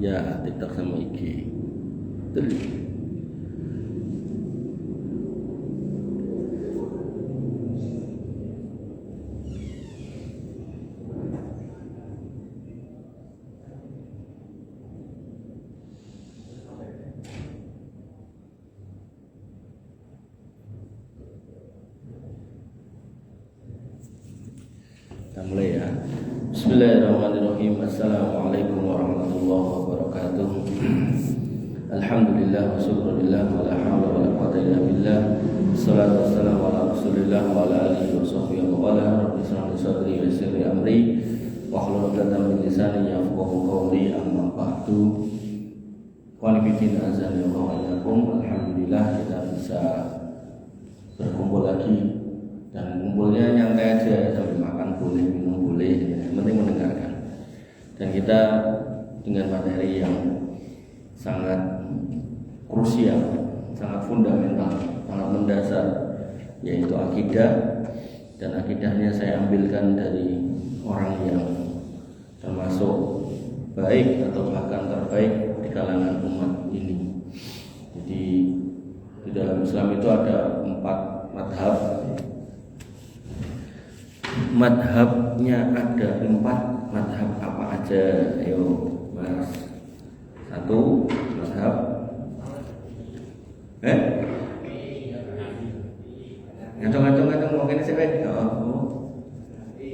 Ya, TikTok sama IG. Betul. Kita mulai ya. Bismillahirrahmanirrahim. Assalamualaikum warahmatullahi wabarakatuh. Alhamdulillah wa syukurillah wa la hawla wa la quwwata illa billah. Wassalatu wassalamu ala Rasulillah wa ala alihi wa sahbihi wa ala rabbi shrah li sadri wa yassir li amri wa hlul 'uqdatam min lisani yafqahu qawli. Amma ba'du. Qanifidin azan ya Allah. Alhamdulillah kita bisa berkumpul lagi. Dan kumpulnya nyantai aja, sambil makan boleh, minum boleh, yang penting mendengarkan. Dan kita dengan materi yang sangat krusial, sangat fundamental, sangat mendasar, yaitu akidah. Dan akidahnya saya ambilkan dari orang yang termasuk baik atau bahkan terbaik di kalangan umat ini. Jadi di dalam Islam itu ada 4 madhab. Madhabnya ada 4. Madhab apa aja? Ayo mas. 1 madhab ngacung mungkin sih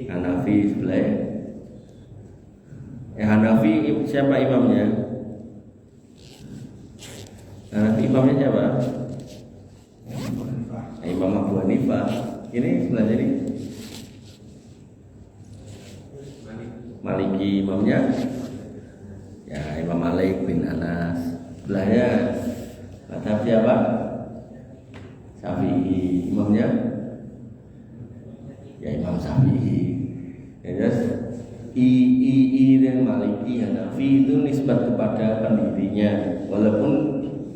Hanafi sebelah. Hanafi siapa imamnya? Hanafi imamnya siapa? Imam Abu Hanifah. Ini sebelah ini Maliki imamnya ya Imam Malik bin Anas. Sebelahnya madhab siapa? Syafi'i imamnya ya Imam Syafi'i. Ya yes. I dan Maliki Hanafi itu nisbat kepada pendirinya. Walaupun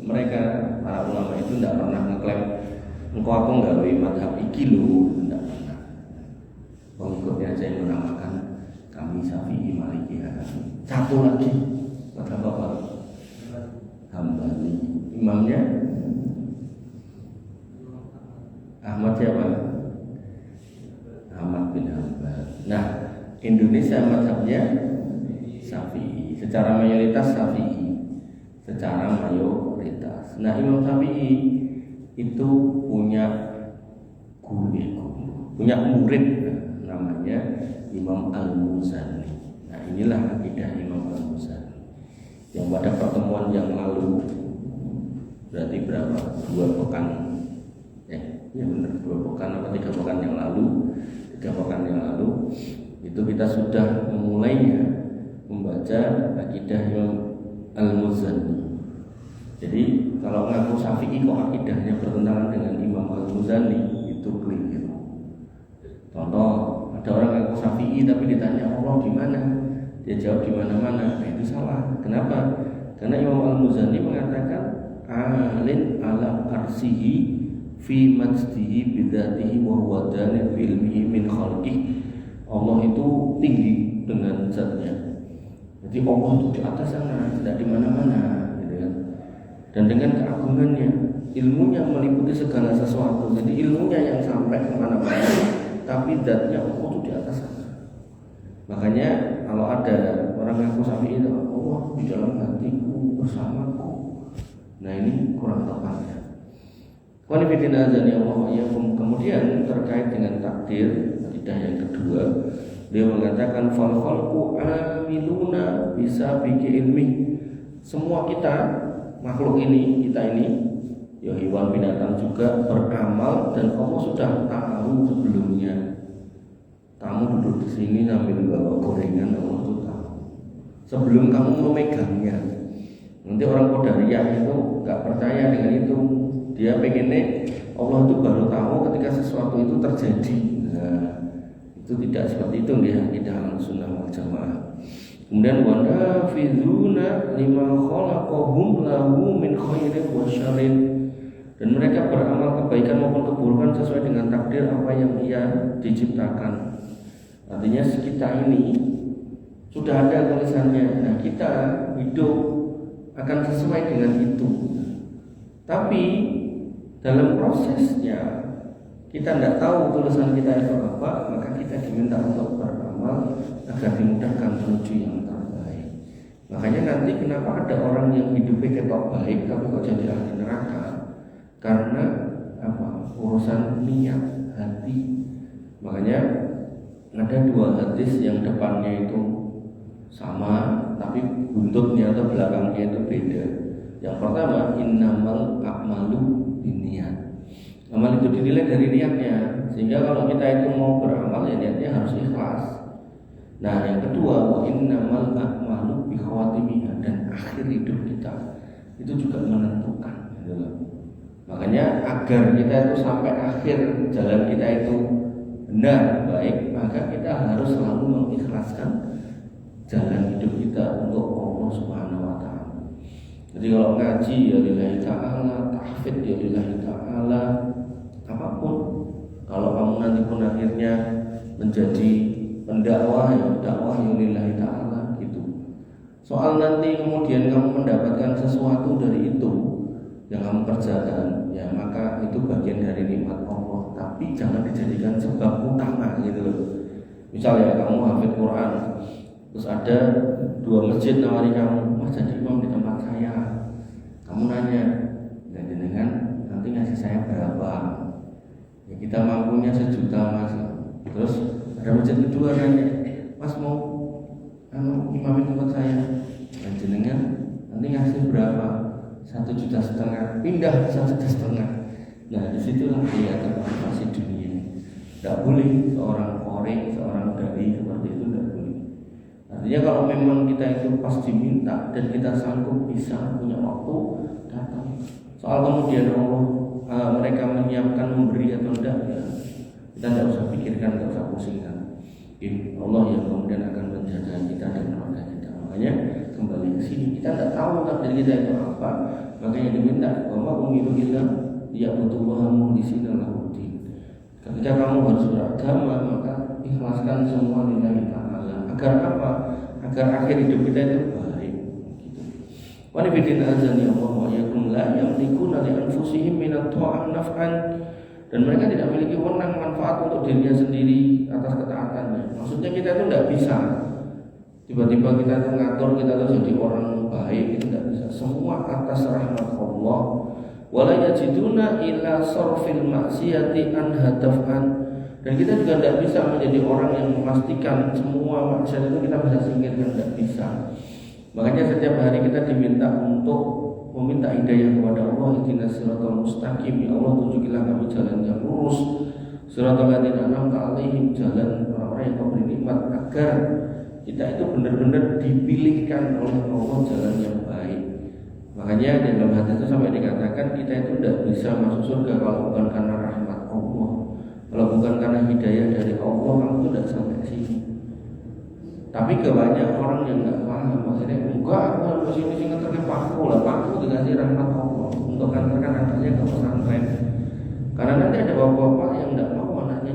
mereka para ulama itu tidak pernah ngeklaim engkau aku nggawe madhab iki lho, tidak pernah. Pengikutnya saya menamakan kami Syafi'i, Maliki, Hanafi. 1 lagi madhab apa? Hambali. Imamnya Ahmad siapa? Ahmad bin Hanbal. Nah, Indonesia madhabnya Syafi'i. Secara mayoritas Syafi'i. Secara mayoritas. Nah, Imam Syafi'i itu punya guru, punya murid namanya Imam Al-Muzani. Nah, inilah akidah Imam Al-Muzani yang pada pertemuan yang lalu, berarti berapa? 2 pekan ya benar, 2 pekan atau 3 pekan yang lalu, 3 pekan yang lalu itu kita sudah memulainya membaca akidah Imam Al-Muzani. Jadi kalau ngaku Syafi'i kok akidahnya bertentangan dengan Imam Al-Muzani, itu keliru. Contoh, ada orang ngaku Syafi'i tapi ditanya Allah di mana, dia jawab di mana-mana. Nah, itu salah. Kenapa? Karena Imam Al-Muzani mengatakan alin ala arsihi fi majdihi bidzatihi wa huwa dalil ilmihi min khalqihi. Allah itu tinggi dengan zatnya. Jadi Allah itu di atas sana, tidak di mana-mana. Dan dengan keagungannya, ilmunya meliputi segala sesuatu. Jadi ilmunya yang sampai kemana-mana, tapi zatnya Allah itu di atas sana. Makanya kalau ada orang ngaku Syafi'i itu Allah di dalam hatiku bersamaku. Nah, ini kurang tepatnya. Qanifidin azan ya Allah ya. Kemudian terkait dengan takdir, akidah yang kedua, dia mengatakan fal khalqu amiluna bisa bikin ilmi. Semua kita makhluk ini, kita ini, ya hewan binatang juga beramal dan Allah sudah tahu sebelumnya. Kamu duduk di sini sambil bawa gorengan, Allah itu tahu. Sebelum kamu memegangnya. Nanti orang Qadariyah itu nggak percaya dengan itu. Dia pengennya Allah itu baru tahu ketika sesuatu itu terjadi. Nah, itu tidak seperti itu ya akidah Ahlussunnah wal Jamaah. Kemudian wanafizuna lima khalaqahum lahu min khairin wa syarrin. Dan mereka beramal kebaikan maupun keburukan sesuai dengan takdir apa yang ia diciptakan. Artinya kita ini sudah ada tulisannya. Nah, kita hidup akan sesuai dengan itu. Tapi dalam prosesnya kita tidak tahu tulisan kita itu apa, maka kita diminta untuk beramal agar dimudahkan menuju yang terbaik. Makanya nanti kenapa ada orang yang hidupnya ketok baik tapi kok jadi ahli neraka? Karena apa? Urusan niat hati. Makanya ada dua hadis yang depannya itu sama tapi buntutnya atau belakangnya itu beda. Yang pertama, innamal a'malu binniyat. Amal itu dinilai dari niatnya, sehingga kalau kita itu mau beramal ya niatnya harus ikhlas. Nah, yang kedua, wa innamal a'malu bi khawatimiha, dan akhir hidup kita itu juga menentukan, gitu loh. Makanya agar kita itu sampai akhir jalan kita itu benar baik, maka kita harus selalu mengikhlaskan jalan hidup kita untuk Allah Subhanahu wa taala. Jadi kalau ngaji ya lillahi ta'ala, tahfidz ya lillahi ta'ala, apapun. Kalau kamu nanti pun akhirnya menjadi pendakwah ya dakwah ya lillahi ta'ala gitu. Soal nanti kemudian kamu mendapatkan sesuatu dari itu yang kamu kerjakan, ya maka itu bagian dari nikmat Allah. Tapi jangan dijadikan sebab utama gitu loh. Misalnya kamu hafid Quran, terus ada dua masjid nawari kamu, mas jadi imam di tempat saya. Kamu nanya, dan dengan nanti ngasih saya berapa? Ya kita mampunya 1 juta mas. Terus ada masjid kedua nanya, mas mau imam di tempat saya? Dan jenengan nanti ngasih berapa? 1,5 juta. Pindah 1,5 juta. Nah disitulah kelihatan motivasi dunia. Tidak boleh seorang korek, seorang dai seperti itu tidak boleh. Artinya kalau memang kita itu pas diminta dan kita sanggup bisa punya waktu datang. Soal kemudian Allah mereka menyiapkan memberi atau tidak ya kita tidak usah pikirkan, tidak usah pusingkan. Allah yang kemudian akan menjaga kita dan keluarga kita. Makanya kembali ke sini kita tidak tahu takdir kita itu apa. Makanya diminta bahwa umiru kita ya butuh di sini lahuddin. Ketika kamu harus beragama maka ikhlaskan semua lillahi ta'ala. Agar apa? Agar akhir hidup kita itu baik gitu. Wa nabiyyin azani Allah wa yakum la yamlikuna li anfusihim min at-ta'an naf'an, dan mereka tidak memiliki wewenang manfaat untuk dirinya sendiri atas ketaatannya. Maksudnya kita itu tidak bisa tiba-tiba kita itu ngatur kita itu jadi orang baik, itu tidak bisa. Semua atas rahmat Allah. Wala yajiduna ila sarfil maksiyati an hadafan, dan kita juga tidak bisa menjadi orang yang memastikan semua maksiat itu kita bisa singkirkan, tidak bisa. Makanya setiap hari kita diminta untuk meminta hidayah kepada Allah. Ihdinas siratal mustaqim, ya Allah tunjukilah kami jalan yang lurus. Siratal ladzina an'amta 'alaihim, jalan orang-orang yang Kau beri nikmat, agar kita itu benar-benar dipilihkan oleh Allah jalan yang baik. Makanya di dalam hadis itu sampai dikatakan kita itu tidak bisa masuk surga kalau bukan karena rahmat Allah. Kalau bukan karena hidayah dari Allah, kamu tidak sampai sini. Tapi kebanyakan orang yang nggak paham, maksudnya enggak, aku harus sini nganternya paku lah, paku dikasih rahmat Allah untuk nganterkan anaknya ke pesantren. Karena nanti ada bapak-bapak yang nggak mau anaknya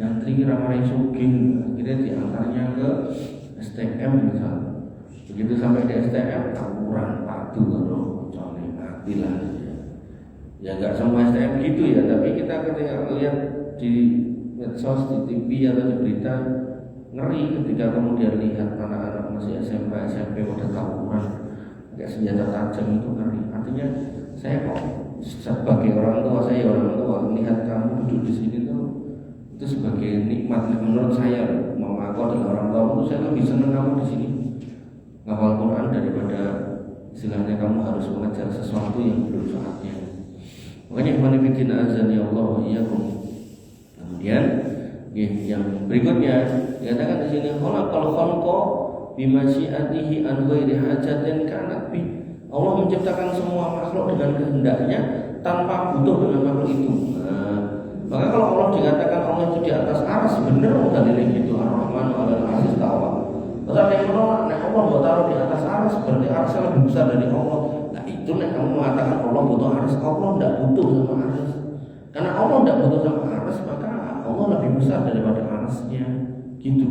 nyantri ramai sugih, akhirnya diantarnya ke STM misalnya. Begitu sampai di STM tawuran padu atau cari mati lah. Ya nggak semua STM gitu ya, tapi kita ketika lihat di medsos, di TV atau di berita, ngeri ketika kemudian lihat anak-anak masih SMP pada tawuran pakai senjata tajam, itu ngeri. Artinya saya kok sebagai orang tua, melihat kamu duduk di sini tuh itu sebagai nikmat. Menurut saya, mama aku adalah orang tua, itu saya lebih senang kamu di sini ngapal Quran daripada istilahnya kamu harus mengejar sesuatu yang belum saatnya. Makanya ikhwan azani Allah wa iyyakum. Kemudian yang berikutnya dikatakan di sini khalaqal khalqa bimasyiatihi an ghairi hajatin kanat bi. Allah menciptakan semua makhluk dengan kehendaknya tanpa butuh dengan makhluk itu. Maka kalau Allah dikatakan Allah itu di atas arsy, benar dalilnya gitu. Ar-Rahmanu 'alal 'arsy istawa. Kalau yang menolak, nek Allah mau taruh di atas arsy, berarti arsy lebih besar dari Allah. Nah itu nek kamu mengatakan Allah butuh arsy, Allah tidak butuh sama arsy. Karena Allah tidak butuh sama arsy, maka Allah lebih besar daripada arsy-nya. Gitu.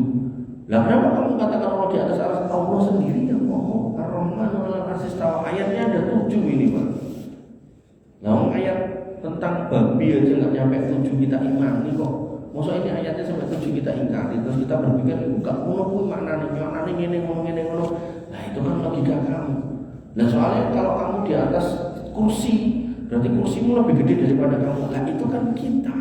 Lah kenapa kamu katakan Allah di atas arsy? Allah sendiri yang ngomong Ar-Rahman 'alal arsy istawa. Ayatnya ada 7 ini, Pak. Nah, ayat tentang babi aja nggak nyampe 7 kita imani kok. Masa ini ayatnya sampai 7 kita ingkari, terus kita berpikir enggak ngono kuwi maknane ngene ngono. Nah, itu kan logika kamu. Nah, soalnya kalau kamu di atas kursi, berarti kursimu lebih gede daripada kamu. Nah, itu kan kita.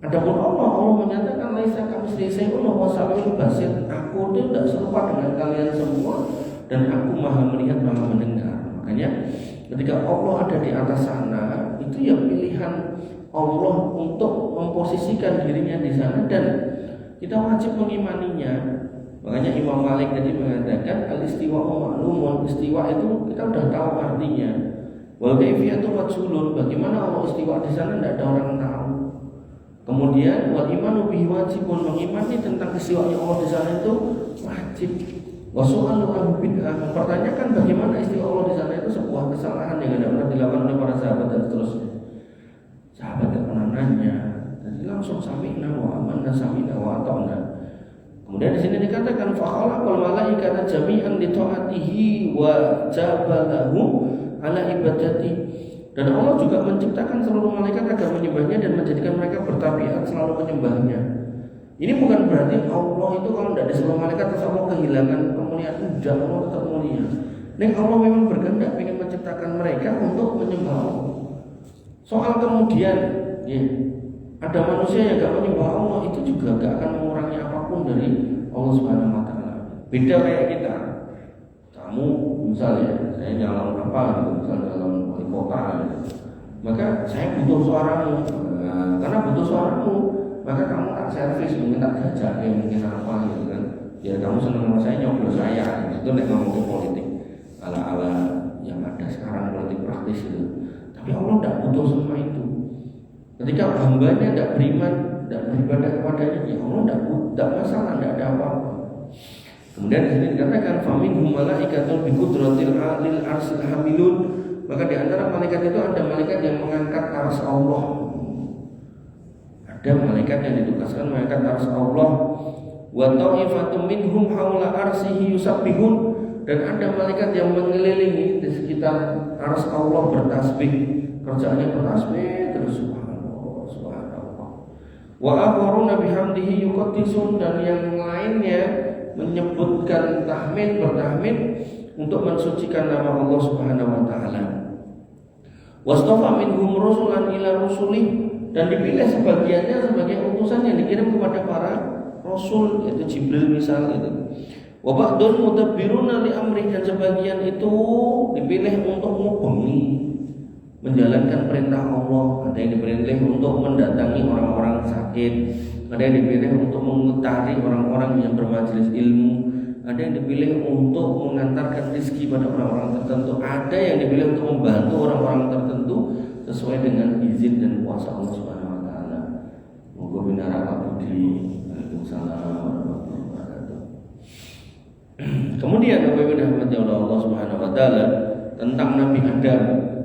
Adapun Allah menyatakan laisa kamitslihi syai'un wa huwas samiul basir. Aku itu tidak serupa dengan kalian semua dan aku Maha melihat, Maha mendengar. Makanya ketika Allah ada di atas sana, itu ya pilihan Allah untuk memposisikan dirinya di sana dan kita wajib mengimaninya. Makanya Imam Malik tadi mengatakan al-istiwa'u ma'lumun. Istiwa itu kita sudah tahu artinya. Wal kaifiyatu majhulun. Bagaimana Allah istiwa di sana tidak ada orang tahu. Kemudian wal imanu bihi wajibun, mengimani tentang istiwanya Allah di sana itu wajib. Wa su'alu an bid'ah, mempertanyakan bagaimana istiwa Allah di sana itu sebuah kesalahan yang tidak pernah dilakukan oleh para sahabat dan seterusnya. Sahabat tidak pernah nanya, jadi langsung sami'na wa amanna sami'na wa ata'na. Kemudian di sini dikatakan fa khalaqal malaikata jami'an li ta'atihi wa jabalahu ala ibadati. Dan Allah juga menciptakan seluruh malaikat agar menyembahnya dan menjadikan mereka bertabiat selalu menyembahnya. Ini bukan berarti Allah itu kalau tidak disuruh malaikat terus Allah kehilangan kemuliaan. Tidak, Allah tetap mulia. Nek Allah memang berkehendak ingin menciptakan mereka untuk menyembah Allah. Soal kemudian ada manusia yang gak menyembah Allah, itu juga gak akan mengurangi apapun dari Allah Subhanahu wa taala. Beda kayak kita. Kamu misalnya saya nyalon apa gitu, misalnya nyalon wali kota gitu. Maka saya butuh suaramu. Nah, karena butuh suaramu, maka kamu tak servis, mungkin tak gajah, mungkin apa gitu kan. Biar kamu senang sama saya, nyoblos saya. Itu nek ngomongin politik ala-ala yang ada sekarang, politik praktis itu. Tapi Allah tidak butuh semua itu. Ketika hambanya tidak beriman, tidak beribadah kepadanya, ya Allah tidak masalah, tidak ada apa-apa. Kemudian di sini dikatakan faminhum malaikatun bi qudratil alil arsil hamilun. Maka di antara malaikat itu ada malaikat yang mengangkat arsy Allah. Ada malaikat yang ditugaskan mengangkat arsy Allah. Wa ta'ifatum minhum haula arsyihi yusabbihun. Dan ada malaikat yang mengelilingi di sekitar arsy Allah bertasbih. Kerjaannya bertasbih terus subhanallah, subhanallah. Wa akharuna bihamdihi yuqaddisun, dan yang lainnya menyebutkan tahmid, bertahmid untuk mensucikan nama Allah Subhanahu wa taala. Wastafa minhum rusulan ila rusulih, dan dipilih sebagiannya sebagai utusan yang dikirim kepada para rasul, yaitu Jibril misal gitu. Wa ba'dun mutabbiruna li amri, dan sebagian itu dipilih untuk ngubengi, menjalankan perintah Allah. Ada yang dipilih untuk mendatangi orang-orang sakit, ada yang dipilih untuk mengutari orang-orang yang bermajelis ilmu, ada yang dipilih untuk mengantarkan rezeki pada orang-orang tertentu, ada yang dipilih untuk membantu orang-orang tertentu sesuai dengan izin dan kuasa Allah Subhanahu wa taala. Moga binaraka budi. Waalaikumsalam warahmatullahi wabarakatuh. Kemudian apabila rahmat Allah Subhanahu wa taala tentang Nabi Adam,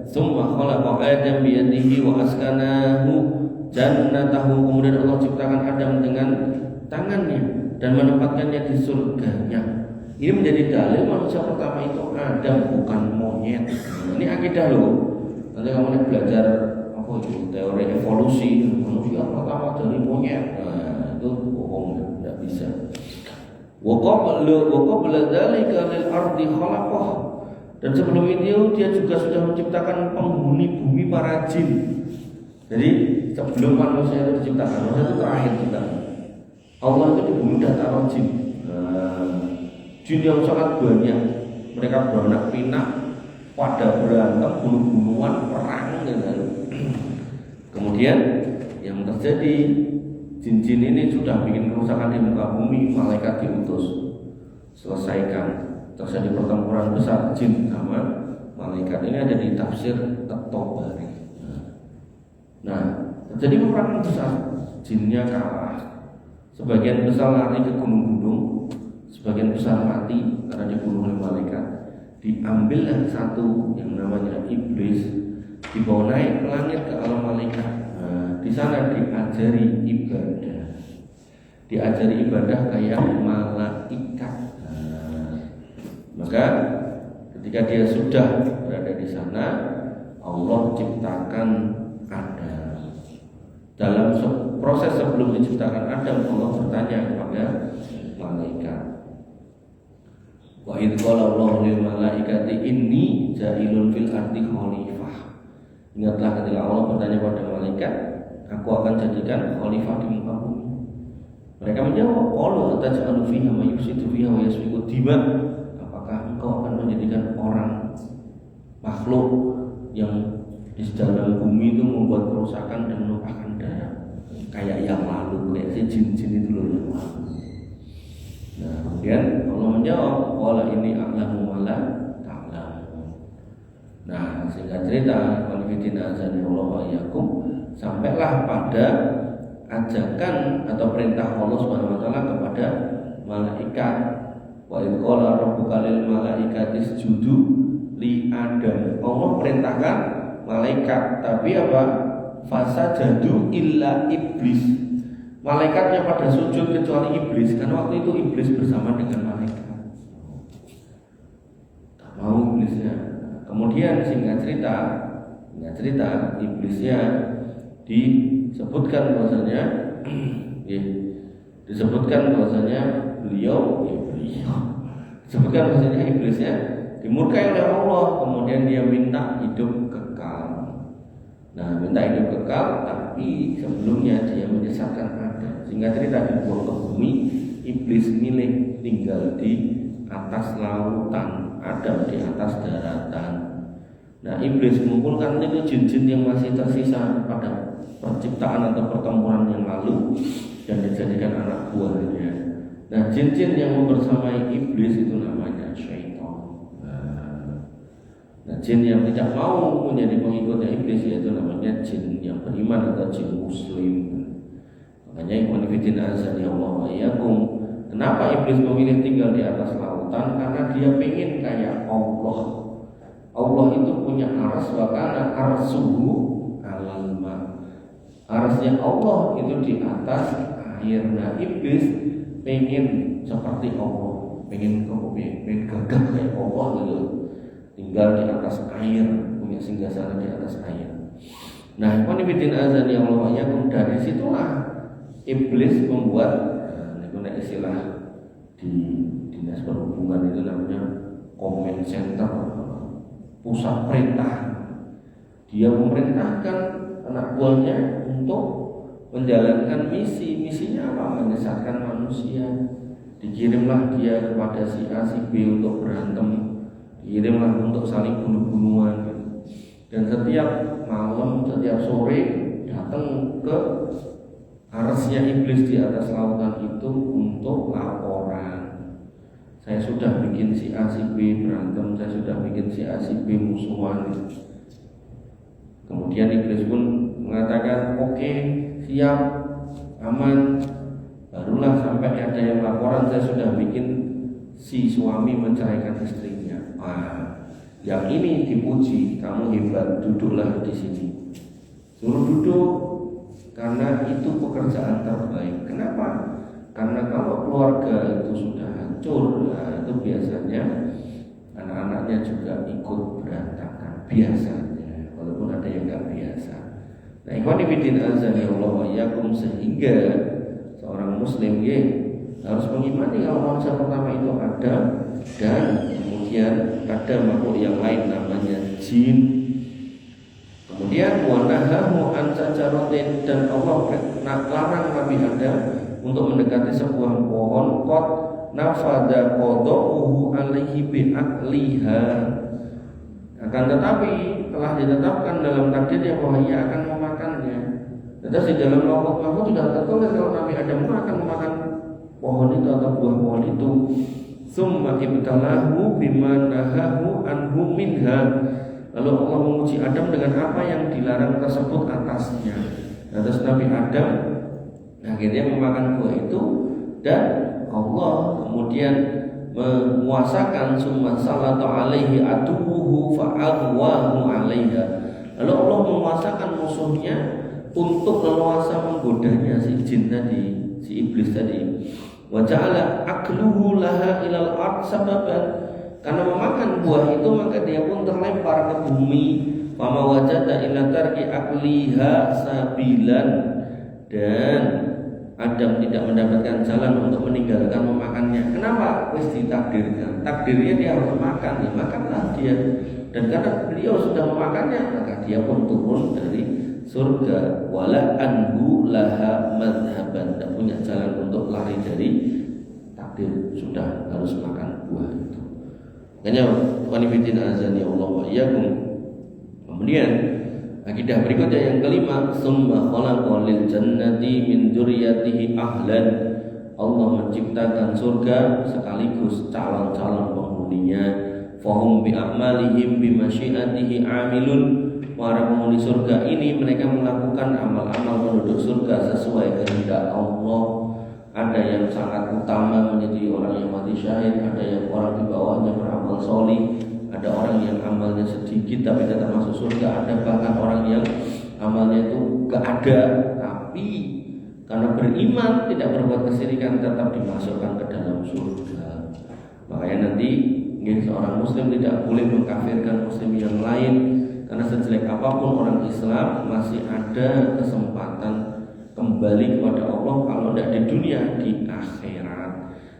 summa khalaqa Adam biyadihi wa askanahu jannatahu. Kemudian Allah ciptakan Adam dengan tangannya dan menempatkannya di surganya. Ini menjadi dalil manusia pertama itu Adam, bukan monyet. Ini akidah loh. Nanti kamu belajar apa itu teori evolusi, manusia pertama dari monyet. Nah, itu bohong, tidak bisa. Wa qabla dzalika lil ardi khalaqah. Dan sebelum itu dia juga sudah menciptakan penghuni bumi, para jin. Jadi sebelum manusia itu diciptakan, manusia itu terakhir ciptaan. Allah itu di bumi sudah taruh jin. Jin yang sangat banyak. Mereka beranak pinak, pada berantem, bunuh-bunuhan, perang dan kemudian yang terjadi, jin-jin ini sudah bikin kerusakan di muka bumi, malaikat diutus selesaikan. Terjadi pertempuran besar jin sama malaikat. Ini ada di tafsir At-Tabari. Nah, terjadi peperangan besar, jinnya kalah. Sebagian besar lari ke gunung-gunung, sebagian besar mati karena dibunuh oleh malaikat. Diambillah satu yang namanya iblis, dibawa naik ke langit ke alam malaikat. Di sana diajari ibadah kayak malaikat. sudah berada di sana, Allah ciptakan Adam. Dalam proses sebelum diciptakan Adam, Allah bertanya kepada malaikat. Wa idz qala Allahu lil malaikati inni ja'ilun fil ardi khalifah. Ingatlah ketika Allah bertanya kepada malaikat, aku akan jadikan khalifah di muka bumi. Mereka menjawab, qalu ataj'alu fiha may yufsidu fiha wa yasfiku dima. Apakah engkau akan menjadikan orang makhluk yang di dalam bumi itu membuat kerusakan dan menumpahkan darah kayak yang lalu, kayak si jin-jin itu loh yang lalu. Nah, kemudian Allah menjawab, qala ini a'lamu ma la ta'lamun. Nah, singkat cerita, qul azani Allah wa iyyakum, sampailah pada ajakan atau perintah Allah Subhanahu wa taala kepada malaikat. Wa idz qala rabbuka lil malaikati isjudu li Adam. Allah perintahkan malaikat, tapi apa? Fasajadu illa iblis. Malaikatnya pada sujud kecuali iblis, karena waktu itu iblis bersama dengan malaikat. Tak mau iblisnya. Kemudian singkat cerita iblisnya disebutkan bahwasanya beliau disebutkan bahwasanya iblisnya dimurkai oleh Allah, kemudian dia minta hidup kekal. Nah, minta hidup kekal, tapi sebelumnya dia menyesatkan Adam. Sehingga cerita dibuang ke bumi, iblis milih tinggal di atas lautan, Adam di atas daratan. Nah, iblis mengumpulkan itu jin-jin yang masih tersisa pada perciptaan atau pertempuran yang lalu dan dijadikan anak buahnya. Nah, jin-jin yang membersamai iblis itu namanya syaitan. Nah, jin yang tidak mau menjadi pengikutnya iblis yaitu namanya jin yang beriman atau jin muslim. Makanya ikhwan fillah azza wa iyyakum, kenapa iblis memilih tinggal di atas lautan? Karena dia pengen kayak Allah. Allah itu punya arsy, wa kana arsyuhu 'alal ma. Arsy-nya Allah itu di atas air. Nah, iblis pengen seperti Allah, pengen gagah kayak Allah gitu. Tinggal di atas air, punya singgasana di atas air. Nah, ikhwan fillah azza wa iyyakum, dari situlah iblis membuat istilah di dinas perhubungan itu namanya command center, pusat perintah. Dia memerintahkan anak buahnya untuk menjalankan misinya apa? Menyesatkan manusia. Dikirimlah dia kepada si A si B untuk berantem, dikirimlah untuk saling bunuh-bunuhan. Dan setiap malam, setiap sore datang ke arsnya iblis di atas lautan itu untuk laporan. Saya sudah bikin si A si B berantem, saya sudah bikin si A si B musuhan. Kemudian iblis pun mengatakan, oke, siap, aman. Barulah sampai ada yang laporan, saya sudah bikin si suami menceraikan istrinya. Yang ini dipuji, kamu hebat, duduklah di sini. Suruh duduk, karena itu pekerjaan terbaik. Kenapa? Karena kalau keluarga itu sudah hancur, itu biasanya anak-anaknya juga ikut berantakan. Biasanya, walaupun ada yang nggak biasa. Nah, ikhwan fillah azanillahu wa iyyakum, sehingga seorang muslim harus mengimani kalau manusia pertama itu ada, dan kemudian ada makhluk yang lain namanya jin. Kemudian wanahamu an sajaratin, dan Allah larang Nabi Adam untuk mendekati sebuah pohon qad nafada qada'uhu alaihi bi'aqliha. Akan tetapi telah ditetapkan dalam takdirnya bahwa ia akan memakannya. Terus di dalam lauh mahfuz sudah tertulis kalau Nabi Adam akan memakan pohon itu atau buah pohon itu. Summa ibtalahu bima nahahu anhu minha. Lalu Allah menguji Adam dengan apa yang dilarang tersebut atasnya. Nah, terus Nabi Adam akhirnya memakan buah itu, dan Allah kemudian menguasakan summa salatu alaihi aduwuhu fa'aghwahu alaiha. Lalu Allah menguasakan musuhnya untuk leluasa menggodanya si jin tadi, si iblis tadi. Wa ja'ala akluhu laha ilal ard sababan, karena memakan buah itu maka dia pun terlempar ke bumi. Fama wajada illa tarki akliha sabilan, dan Adam tidak mendapatkan jalan untuk meninggalkan memakannya. Kenapa? Wis ditakdirkan. Takdirnya dia harus makan, ya makanlah dia. Dan karena beliau sudah memakannya, maka dia pun turun dari surga. Wala anhu laha madhaban, tidak punya jalan untuk lari dari takdir, sudah harus makan buah itu. Makanya wanifidin azani Allah wa iyyakum. Kemudian akidah berikutnya yang kelima, summa khalaqa lil jannati min dzurriyyatihi ahlan. Allah menciptakan surga sekaligus calon-calon penghuninya. Fahum bi a'malihim bi masyiatihi amilun. Para penghuni surga ini mereka melakukan amal-amal penduduk surga sesuai kehendak Allah. Ada yang sangat utama menjadi orang yang mati syahid, ada yang orang di bawahnya beramal solih, ada orang yang amalnya sedikit tapi tetap masuk surga, ada bahkan orang yang amalnya itu gak ada tapi karena beriman tidak berbuat kesyirikan tetap dimasukkan ke dalam surga. Makanya nanti seorang muslim tidak boleh mengkafirkan muslim yang lain, karena sejelek apapun orang Islam masih ada kesempatan kembali kepada Allah, kalau tidak di dunia, di akhirat.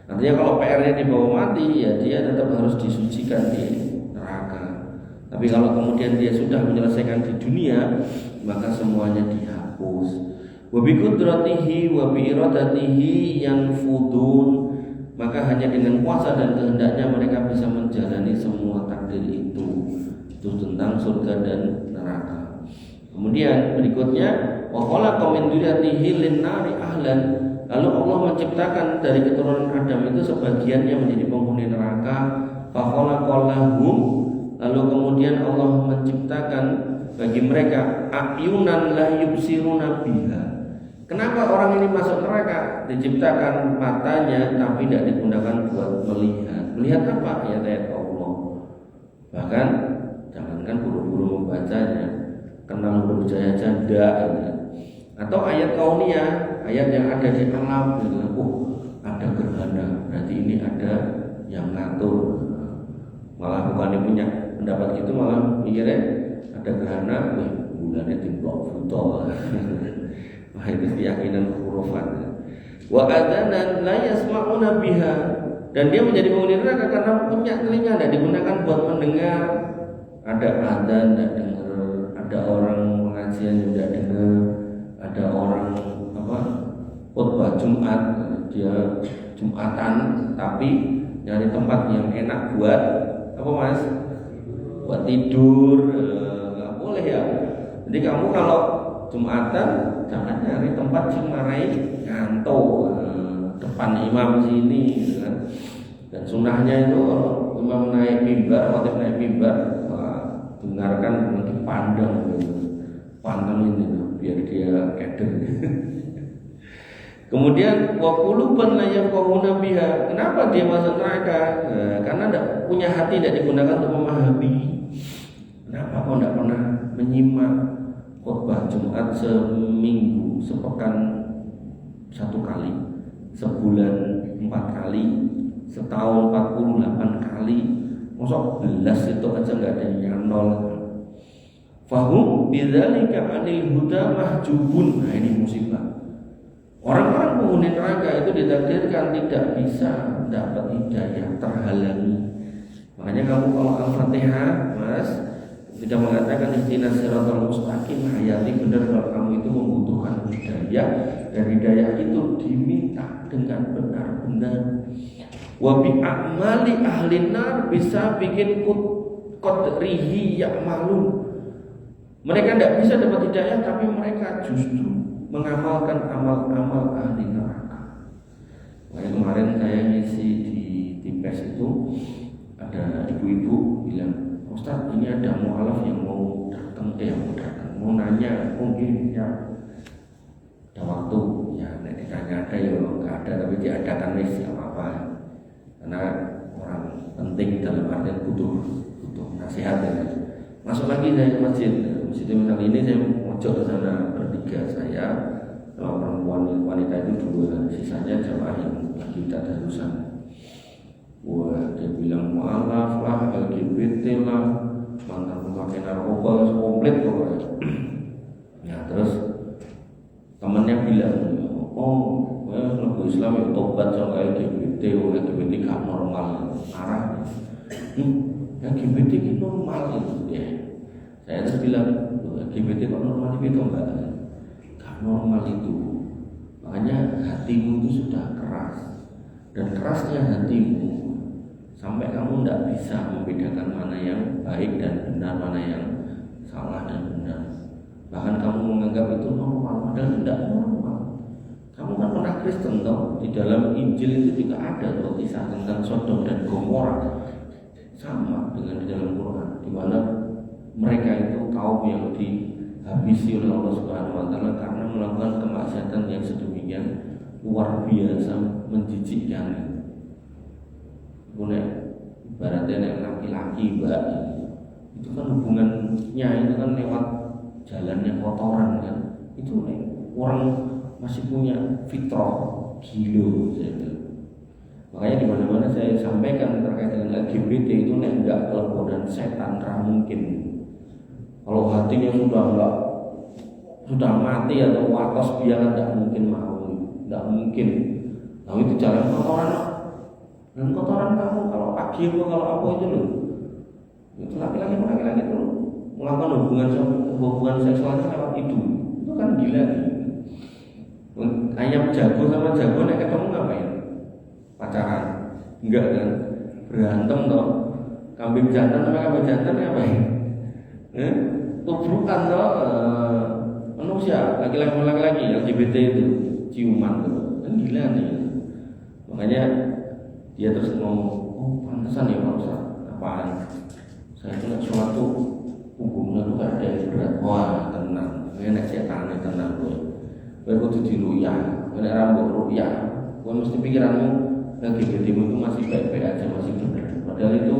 Nantinya kalau PR-nya dibawa mati, ya dia tetap harus disucikan di neraka. Tapi kalau kemudian dia sudah menyelesaikan di dunia, maka semuanya dihapus. Wa bi qudratihi wa bi iradatihi yanfudun, maka hanya dengan kuasa dan kehendaknya mereka bisa menjalani semua takdir itu. Itu tentang surga dan neraka. Kemudian berikutnya, wa khalaqa min dzurriyyatihi lin-nari ahlan. Lalu Allah menciptakan dari keturunan Adam itu sebagiannya menjadi penghuni neraka. Fa khalaqa lahum, lalu kemudian Allah menciptakan bagi mereka ayunan la yubsiruna biha. Kenapa orang ini masuk neraka? Diciptakan matanya tapi tidak digunakan buat melihat. Melihat apa? Ayat-ayat Allah. Bahkan jangankan buru-buru membacanya, kenal huruf jaya janda, atau ayat kauniyah, ayat yang ada di alam. Ada gerhana, berarti ini ada yang ngatur. Malah bukan punya pendapat itu, malah mikirnya ada gerhana, bulannya timplok foto. Wah, itu keyakinan khurafat. Wa adanan la yasma'una biha, dan dia menjadi penghuni neraka karena punya telinga tidak digunakan buat mendengar. Ada adzan tidak dengar, ada orang pengajian yang tidak dengar, ada orang khutbah Jumat dia Jumatan tapi nyari tempat yang enak buat apa mas? Buat tidur, nggak boleh ya. Jadi kamu kalau Jumatan jangan nyari tempat yang marai ngantuk depan imam sini, gitu kan. Dan sunnahnya itu imam naik mimbar, khotib naik mimbar, dengarkan dengan dipandang, pantengin itu biar dia keder. Kemudian wa quluban la yafqahuna biha. Kenapa dia masuk neraka? Karena tidak punya hati, tidak digunakan untuk memahami. Kenapa kau tidak pernah menyimak khutbah Jumat seminggu, sepekan 1 kali, sebulan 4 kali, setahun 48 kali? Mosok belas itu aja nggak ada yang nol. Fahum bidzalika anil huda mahjubun. Nah ini musibah. Orang-orang penghuni neraka itu ditakdirkan tidak bisa dapat hidayah, terhalangi. Makanya kamu kalau Al-Fatihah, Mas, tidak mengatakan ihdinas siratal mustaqim, hayati benar kalau kamu itu membutuhkan hidayah, dan hidayah itu diminta dengan benar-benar. Wa bi a'mali ahli nar bisa bikin qadrihi ya'malun. Mereka tidak bisa dapat hidayah tapi mereka justru mengamalkan amal-amal ahli neraka. Kemarin saya ngisi di PES itu, ada ibu-ibu bilang, Ustaz ini ada mu'alaf yang mau datang, mau nanya, mungkin ya ada waktu, ya ditanya ada ya nggak ada, tapi diadakan ya apa-apa, karena orang penting dalam artian butuh nasihat ya. Masuk lagi saya ke masjid Minal ini, saya mojok ke sana bertiga, saya sama perempuan wanita itu 2, sisanya jamaah yang lagi tadarusan. Wah, dia bilang mualaf lah, LGBT lah, mantan pemakai narkoba, komplit pokoknya. Ya terus temennya bilang, oh, lagu Islam ya tobat sama LGBT, LGBT gak normal, arah. LGBT itu normal itu ya. Saya terus bilang, LGBT kok normal itu enggak? Gak normal itu. Makanya hatimu itu sudah keras, dan kerasnya hatimu sampai kamu tidak bisa membedakan mana yang baik dan benar, mana yang salah dan benar. Bahkan kamu menganggap itu normal, padahal tidak normal. Kamu kan pernah Kristen toh? Di dalam Injil itu juga ada tuh kisah tentang Sodom dan Gomora, sama dengan di dalam Quran, di mana mereka itu kaum yang dihabisi oleh Allah Subhanahu Wa Taala karena melakukan kemaksiatan yang sedemikian luar biasa, menjijikkan. Ibaratnya nek laki-laki mbak, itu kan hubungannya itu kan lewat jalannya kotoran kan. Itu nek orang masih punya fitrah gilo gitu. Makanya di mana-mana saya sampaikan terkait dengan LGBT itu nek enggak kelebonan setan ra mungkin. Kalau hatinya sudah mati atau watos biar enggak mungkin mau, enggak mungkin. Nah itu jalan kotoran. Dan kotoran kamu kalau pagi atau kalau apa itu loh, itu laki-laki itu melakukan hubungan seksualnya lewat itu kan gila. Ayam jago sama jago nek ketemu ngapain? Pacaran? Enggak kan? Berantem toh. Kambing jantan sama kambing jantan ngapain? Tubrukan toh. Manusia laki-laki LGBT itu ciuman tuh kan gila nih. Makanya dia terus ngomong, oh pantesan ya Pak Ustaz, apaan? Saya itu sholat tuh hukumnya tuh gak ada yang berat. Wah tenang, ini nek setan tenang gue. Gue kudu diruyah, nek rambut ruyah. Gue mesti pikiranmu LGBT-mu itu masih baik-baik aja, masih benar. Padahal itu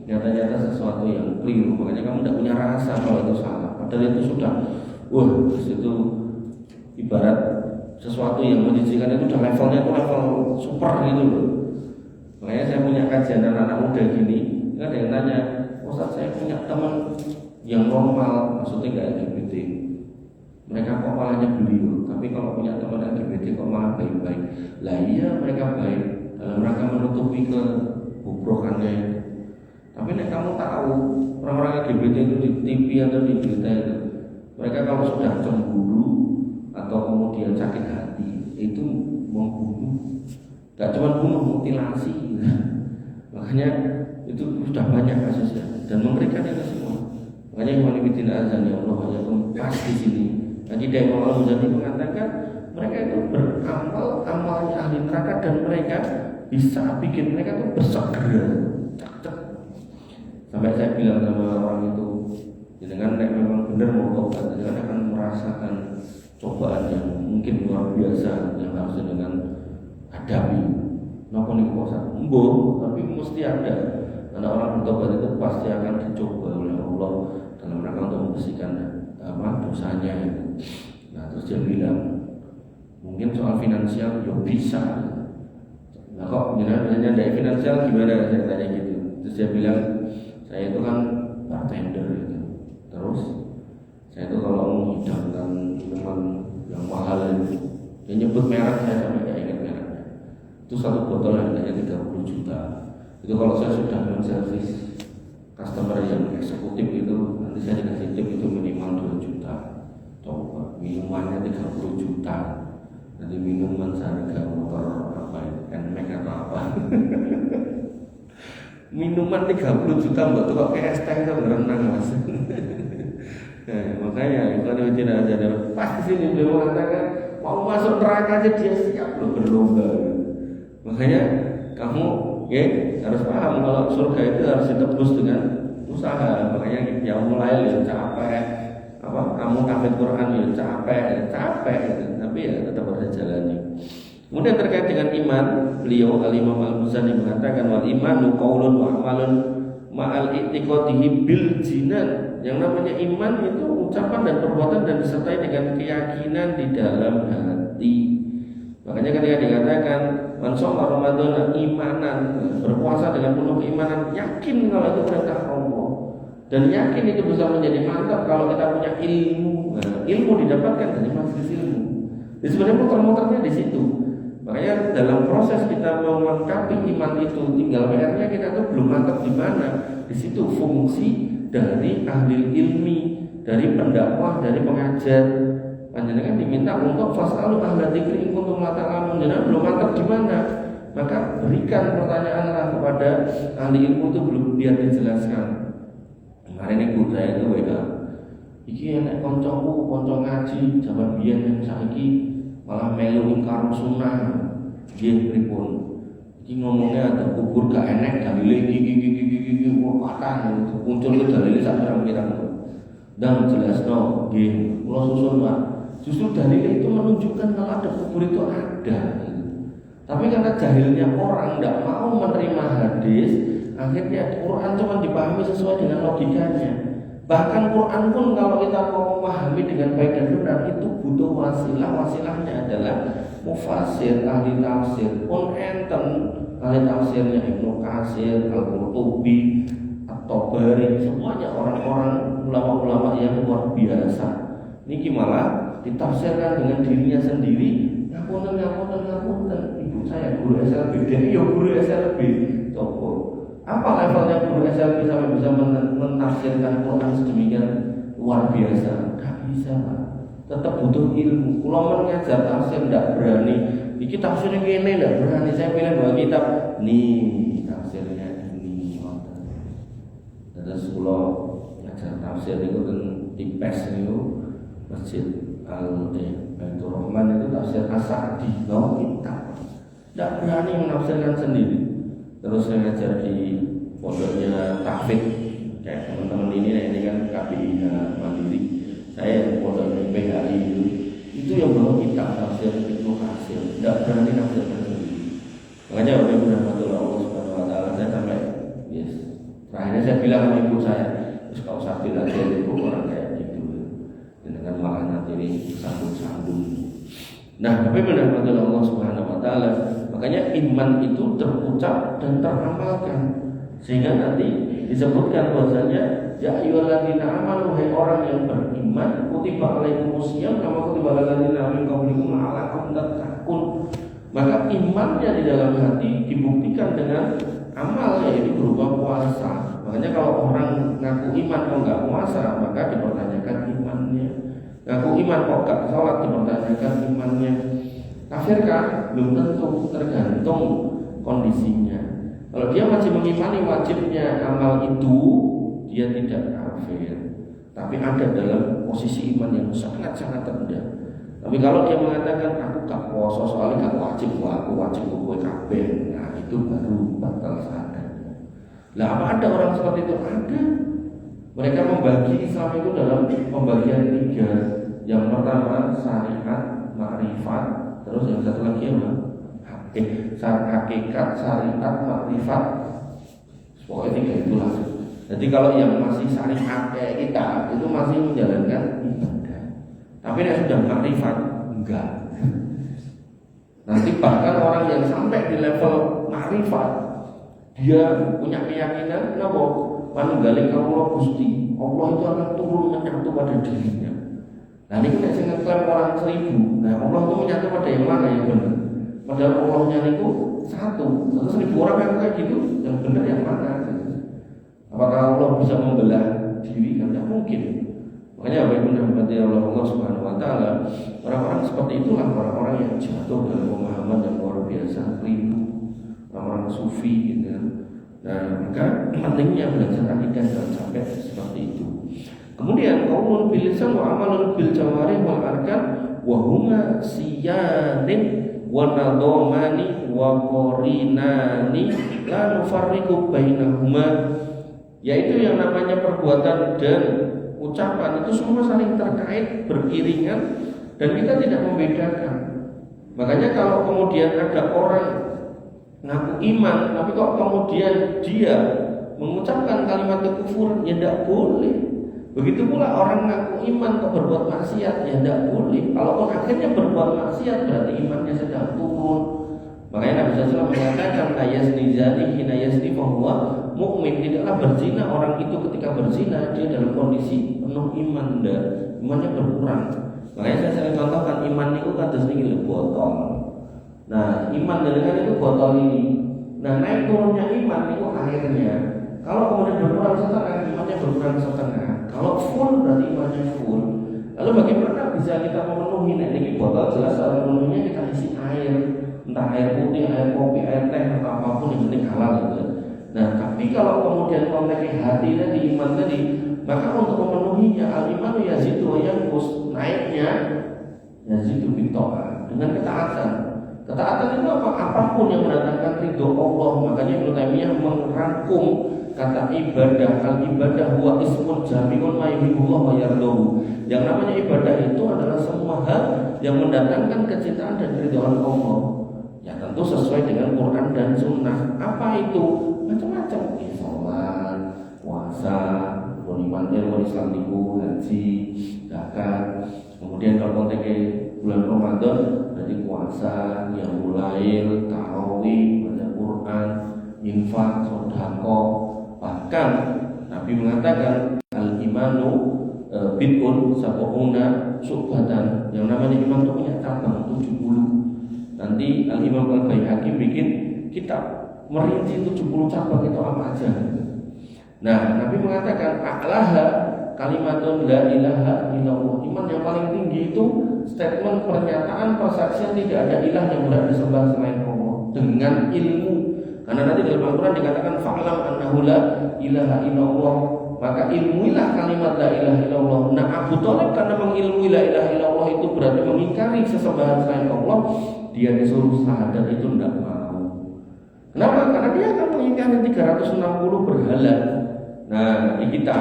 nyata-nyata sesuatu yang keliru. Makanya kamu tidak punya rasa kalau itu salah. Padahal itu sudah, itu ibarat sesuatu yang menjijikkan itu udah levelnya itu level super gitu loh. Makanya saya punya kajian anak-anak muda gini, kan ada yang nanya, Ustaz saya punya teman yang normal, maksudnya nggak LGBT. Mereka kok malahnya beliau, tapi kalau punya teman LGBT kok malah baik-baik. Lah iya mereka baik, dalam rangka menutupi kebobrokannya. Tapi nek kamu tahu orang-orang LGBT itu di TV atau di berita itu, mereka kalau sudah cemburu atau kemudian sakit hati itu membunuh. Gak cuma bunuh, mutilasi. Makanya itu sudah banyak kasusnya dan mengerikan itu semua. Makanya Imam Ibn Azan ya Allah hanya pas di sini. Tadi Imam Al-Muzani mengatakan mereka itu beramal amalnya ahli neraka dan mereka bisa bikin mereka tuh bersegera. Sampai saya bilang sama orang itu, dengan memang benar mau tobat, dengan akan merasakan cobaan yang mungkin luar biasa yang harus dengan hadapi. Napa niku puasa? Mbuh, tapi mesti ada. Karena orang bertobat itu pasti akan dicoba oleh Allah dalam rangka untuk membersihkan dosanya itu. Nah, terus dia bilang, mungkin soal finansial ya bisa. Nah, kok misalnya dari finansial gimana? Saya tanya gitu. Terus dia bilang, saya itu kan bartender itu. Terus saya itu kalau menghidangkan minuman yang mahal itu, dia nyebut merek saya sampai nggak ingat mereknya. Itu satu botol harganya 30 juta. Itu kalau saya sudah men-service customer yang eksekutif itu, nanti saya dikasih tip itu minimal 2 juta. Coba minumannya 30 juta. Nanti minuman seharga motor apa ya, NMAX atau apa. Minuman 30 juta buat tukang es teh itu berenang mas. Nah, makanya itu tidak ada pas di sini beliau mengatakan mau masuk neraka aja dia siap loh berlomba. Makanya kamu harus paham kalau surga itu harus ditebus dengan usaha. Makanya yang mulai ya capek, kamu hafid Quran ya capek gitu. Tapi ya tetap harus jalani. Kemudian terkait dengan iman, beliau Al-Imam Al-Muzani mengatakan wal imanu qaulun wa amalun ma'al i'tiqadihi bil jinan. Yang namanya iman itu ucapan dan perbuatan dan disertai dengan keyakinan di dalam hati. Makanya ketika dikatakan man shoma Ramadan imanan, berpuasa dengan penuh keimanan, yakin kalau itu perintah Allah dan yakin itu bisa menjadi mantap kalau kita punya ilmu. Nah, ilmu didapatkan dari majelis ilmu. Jadi sebenarnya muter-muternya di situ. Makanya dalam proses kita melengkapi iman itu, tinggal PR-nya kita tuh belum mantap di mana. Di situ fungsi dari ahli ilmi, dari pendakwah, dari pengajar. Panjenengan diminta untuk fasalu ahla dzikri in kuntum la ta'lamun. Jenengan belum mantap di mana? Maka berikan pertanyaanlah kepada ahli ilmu itu belum biar dijelaskan. Kemarin ibu saya itu WA. Iki enek kancaku, kanca ngaji zaman biyen yang saiki malah melu ingkar sunnah. Nggih pripun? Iki ngomongnya ada kubur gak enek dalile iki kata muncul ke dalile sak pirang-pirang. Dan jelasno nggih, kula susun Pak. Justru dalil itu menunjukkan kalau ada kubur itu ada. Tapi karena jahilnya orang tidak mau menerima hadis, akhirnya Quran cuma dipahami sesuai dengan logikanya. Bahkan Quran pun kalau kita mau memahami dengan baik dan benar itu butuh wasilah. Wasilahnya adalah mufasir, ahli tafsir. Pun enten ahli tafsirnya Ibnu Katsir, Al-Qurtubi, At-Tabari, semuanya orang-orang ulama-ulama yang luar biasa. Niki malah ditafsirkan dengan dirinya sendiri. Ngapunten. Ibu saya guru SLB, dia guru SLB. Toko. Apa levelnya guru SLB sampai bisa menafsirkan Quran sedemikian luar biasa? Gak bisa Pak. Tetap butuh ilmu. Kalau mengajar tafsir tidak berani. Iki tafsirnya gini tidak berani. Saya pilih bawa kitab. Nih tafsirnya ini. Terus kalau ngajar tafsir itu kan tipes itu Masjid Al-Baitur Rahman itu tafsir As-Sa'di, no kitab. Tidak berani menafsirkan sendiri. Terus saya ngajar di pondoknya Taufik, kayak teman-teman ini kan KPI Mandiri. Saya pondoknya PHI itu yang bawa kitab tafsir Ibnu Katsir. Tidak berani menafsirkan sendiri. Makanya Bapak Ibu rahmatullah Allah Subhanahu Wa Taala saya sampai terakhirnya saya bilang sama ibu saya, terus kau usah bilang dia itu orang kayak gitu. Dengan malah nanti sambung-sambung. Nah, tapi benar-benar Allah Subhanahu Wa Taala. Makanya iman itu terucap dan teramalkan, sehingga nanti disebutkan bahwasanya ya ayyuhalladzina amanu, hai orang yang beriman, kutiba alaikumusiyam kama kutiba alal ladzina min qablikum la'allakum tattaqun. Maka imannya di dalam hati dibuktikan dengan amal, yaitu berupa puasa. Makanya kalau orang ngaku iman kok nggak puasa, maka dipertanyakan imannya. Ngaku iman kok nggak sholat, dipertanyakan imannya. Kafirkah? Belum tentu, tergantung kondisinya. Kalau dia masih mengimani wajibnya amal itu, dia tidak kafir, tapi ada dalam posisi iman yang sangat-sangat rendah. Tapi kalau dia mengatakan aku gak puasa soalnya gak wajib, aku wajib gue kafir, nah itu baru batal sadar. Lah apa ada orang seperti itu? Ada. Mereka membagi Islam itu dalam pembagian 3. Yang pertama syariat, makrifat, terus yang satu lagi apa? Hakikat, syariat, makrifat. Pokoknya 3 itulah. Jadi kalau yang masih syariat kayak kita itu masih menjalankan ibadah. Tapi yang sudah makrifat enggak. Nanti bahkan orang yang sampai di level makrifat, dia punya keyakinan kenapa? Manunggaling Allah Gusti, Allah itu akan turun menyatu pada dirinya. Nah ini kita jangan klaim orang 1000. Nah Allah itu menyatu pada yang mana yang benar? Padahal Allahnya itu satu. Terus 1000 orang yang kayak gitu, yang benar yang mana? Apakah Allah bisa membelah diri? Kan tidak mungkin. Makanya benar-benar Allah Subhanahu Wa Taala, orang-orang seperti itulah orang-orang yang jatuh dalam pemahaman yang luar biasa, keliru, orang-orang sufi gitu. Nah, maka pentingnya belajar akidah jangan sampai seperti itu. Kemudian qaulun bil lisan wa amalun bil jawarih wal arkan wa huma siyanin wa nadhamani wa qarinani la nufarriqu bainahuma, yaitu yang namanya perbuatan dan ucapan itu semua saling terkait, beriringan, dan kita tidak membedakan. Makanya kalau kemudian ada orang ngaku iman, tapi kok kemudian dia mengucapkan kalimat kekufuran, ya tidak boleh. Begitu pula orang ngaku iman kok berbuat maksiat, ya tidak boleh. Kalaupun akhirnya berbuat maksiat berarti imannya sedang turun. Makanya Nabi SAW mengatakan ayazni zani hina yazni fahuwa mukmin. Tidaklah berzina orang itu ketika berzina dia dalam kondisi penuh iman dan imannya berkurang. Makanya saya sering contohkan iman itu kan sedikit botol. Nah iman dengan itu botol ini. Nah naik turunnya iman itu akhirnya kalau kemudian berkurang setengah imannya berkurang setengah. Kalau full berarti imannya full. Lalu bagaimana bisa kita memenuhi ini botol? Jelas cara memenuhinya kita isi air. Entah air putih, air kopi, air teh atau apapun yang penting halal gitu. Nah, tapi kalau kemudian memiliki hati tadi, iman tadi, maka untuk memenuhinya al-iman yazidu wa yanqus, naiknya yazidu bitoa dengan ketaatan. Ketaatan itu apa? Apapun yang mendatangkan ridho Allah. Makanya Ibnu Taimiyah merangkum kata ibadah, al-ibadah huwa ismun jami'un ma yuhibbullah wa yardahu. Yang namanya ibadah itu adalah semua hal yang mendatangkan kecintaan dan keridhaan Allah. Ya tentu sesuai dengan Quran dan Sunnah. Apa itu? Macam-macam. Sholat, puasa, rukun Islam itu, haji, zakat. Kemudian kalau konteks bulan Ramadan berarti puasa, yang mulai, tarawih, baca Quran, infak, sedekah. Bahkan Nabi mengatakan al-imanu bid'un sab'una syu'batan. Yang namanya iman itu punya cabang 70. Nanti Al-Imam Al-Baihaqi bikin kitab merinci 70 cabang itu apa aja. Nah, Nabi mengatakan a'laha kalimatun la ilaha illallah. Iman yang paling tinggi itu statement pernyataan persaksian tidak ada ilah yang berhak disembah selain Allah dengan ilmu. Karena nanti dalam Al-Quran dikatakan fa'lam annahu la ilaha illallah. Maka ilmuilah kalimat la ilaha illallah. Nah, Abu Thalib karena mengilmui la ilaha illallah itu berarti mengingkari sesembahan selain Allah. Dia disuruh syahadat itu tidak mau. Kenapa? Karena dia akan mengingkari 360 berhala. Nah, di kita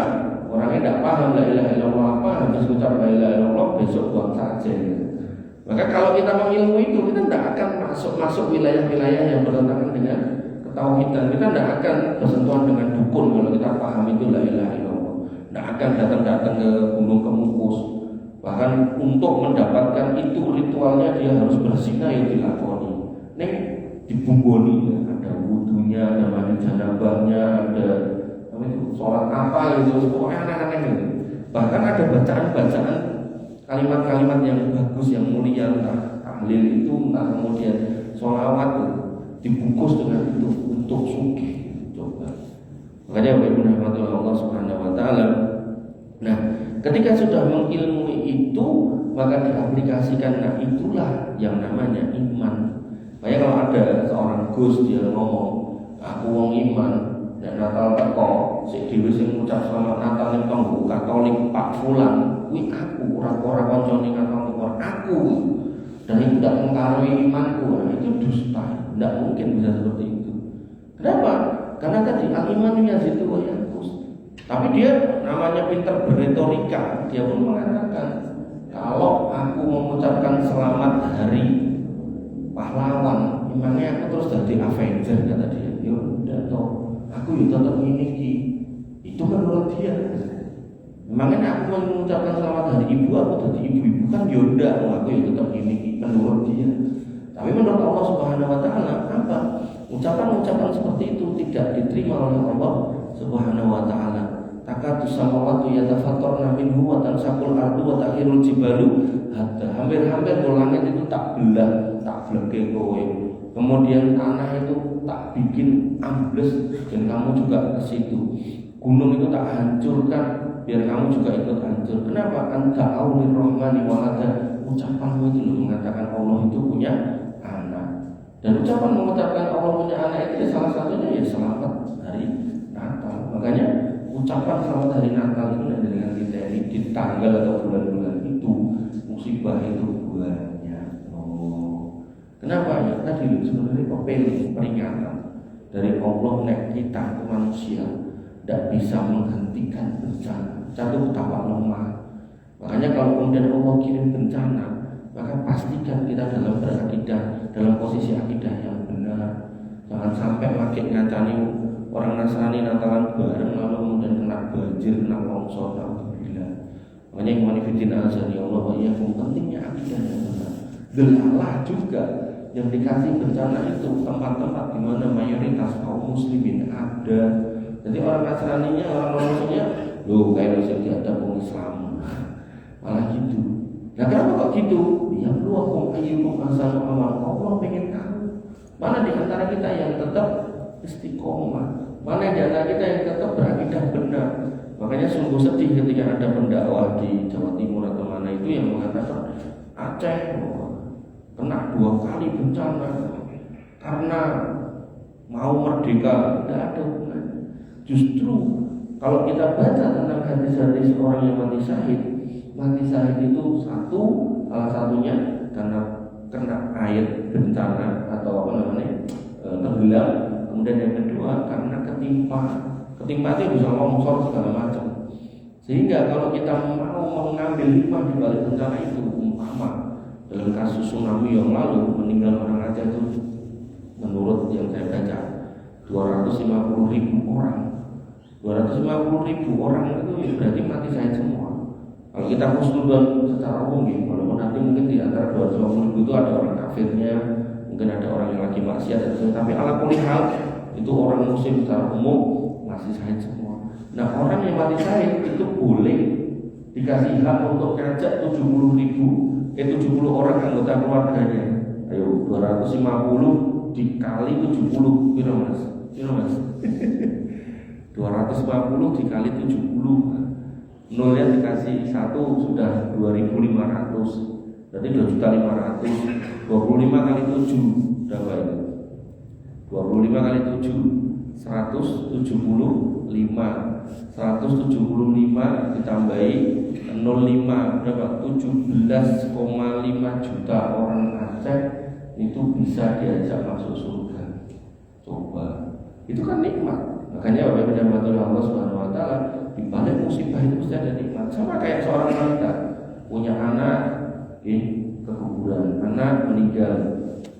orangnya tidak paham la ilaha illallah apa, habis ucap la ilaha illallah besok buang saja. Maka kalau kita mengilmui itu, kita tidak akan masuk wilayah-wilayah yang bertentangan dengan ketauhidan. Kita tidak akan bersentuhan dengan dukun kalau kita paham itu la ilaha illallah. Tidak akan datang-datang ke gunung Kemukus. Bahkan untuk mendapatkan itu ritualnya dia harus berzina yang dilakoni. Ini dibumboni, ada wudunya, ada mandi janabahnya, ada sholat apa gitu, pokoknya aneh-aneh gitu. Bahkan ada bacaan-bacaan kalimat-kalimat yang bagus, yang mulia, entah tahlil itu, entah kemudian sholawat itu, dibungkus dengan itu untuk sugih. Coba. Makanya Bapak Allah Subhanahu Wa Taala. Nah, ketika sudah mengilmui itu, maka diaplikasikan. Nah, itulah yang namanya iman. Makanya kalau ada seorang Gus dia ngomong, aku wong iman, dan Natal teko, sik dhewe sing ngucap selamat Natal ning tanggo Katolik Pak Fulan, kuwi aku ora kancane Katolik aku. Dan itu tidak mengkarui imanku. Nah, itu dusta. Tidak mungkin bisa seperti itu. Kenapa? Karena tadi al-iman yazidu wa yanqus. Tapi dia namanya pintar berretorika. Dia pun mengatakan, kalau aku mengucapkan selamat hari pahlawan, imannya aku terus jadi Avenger, kata dia. Ya udah toh, aku ya tetap ngimiki. Itu menurut dia. Memangnya aku mengucapkan selamat hari ibu, aku jadi ibu-ibu kan yaudah, aku ya tetap ngimiki menurut dia. Tapi menurut Allah Subhanahu Wa Taala apa? Ucapan-ucapan seperti itu tidak diterima oleh Allah Subhanahu Wa Taala. Takatu samawati yatafattarna minhu wa tansaqul ardu wa takhirul jibalu hatta. Hampir-hampir langit itu tak belah, tak bleke kowe. Kemudian tanah itu tak bikin ambles dan kamu juga ke situ. Gunung itu tak hancurkan biar kamu juga ikut hancur. Kenapa? Anta aulir rahmani walada. Ucapanmu itu mengatakan Allah itu punya anak. Dan ucapan mengucapkan Allah punya anak itu salah satunya ya selamat hari Natal. Makanya ucapan selamat hari Natal itu dengan kita ini di tanggal atau bulan-bulan itu musibah itu banyak. Oh, kenapa ya? Tadi sebenarnya peringatan dari Allah nek kita ke manusia tidak bisa menghentikan bencana. Satu tawa lemah. Makanya kalau kemudian Allah kirim bencana, maka pastikan kita dalam berakidah, dalam posisi akidah yang benar. Jangan sampai makin ngancani orang Nasrani Natalan bareng lalu kemudian kena banjir, kena longsor, alhamdulillah. Makanya iman fillah azani Allah wa iyyakum, pentingnya akidah yang benar. Delalah juga yang dikasih bencana itu tempat-tempat di mana mayoritas kaum muslimin ada. Jadi orang Nasraninya, orang non-Muslimnya, loh kayak masih ada orang Islam, malah gitu. Nah kenapa kok gitu? Ya lu aku ayyukum ahsanu amal. Allah pengen tahu mana di antara kita yang tetap istiqomah, mana di antara kita yang tetap berakidah benar. Makanya sungguh sedih ketika ada pendakwah di Jawa Timur atau mana itu yang mengatakan Aceh kena 2 kali bencana karena mau merdeka. Tidak ada hubungannya. Justru kalau kita baca tentang hadis-hadis orang yang mati syahid itu salah satunya karena kena air bencana atau tenggelam. Kemudian yang kedua karena ketimpa itu bisa longsor segala macam. Sehingga kalau kita mau mengambil hikmah di balik bencana itu, umpama dalam kasus tsunami yang lalu meninggal orang Aceh itu menurut yang saya baca 250.000 orang. 250.000 orang itu berarti mati syahid semua. Kalau kita husnudzon secara umum, walaupun nanti mungkin di antara 250.000 itu ada orang kafirnya, mungkin ada orang yang lagi maksiat, tapi ala kulli hal itu orang muslim secara umum masih syahid semua. Nah orang yang mati syahid itu boleh dikasih hak untuk ngajak 70 orang anggota keluarganya. Ayo 250 dikali 70 kira mas 250 dikali 70, nolnya dikasih 1 sudah 2.500, berarti 2.500.000. 25 kali 7 berapa itu? 25 kali 7 175. 175 ditambahi 05 berapa? 17,5 juta orang Aceh itu bisa diajak masuk surga. Coba, itu kan nikmat. Makanya Bapak Ibu Allah Subhanahu wa taala di balik musibah itu mesti ada nikmat. Sama kayak seorang wanita punya anak kekuburan, anak meninggal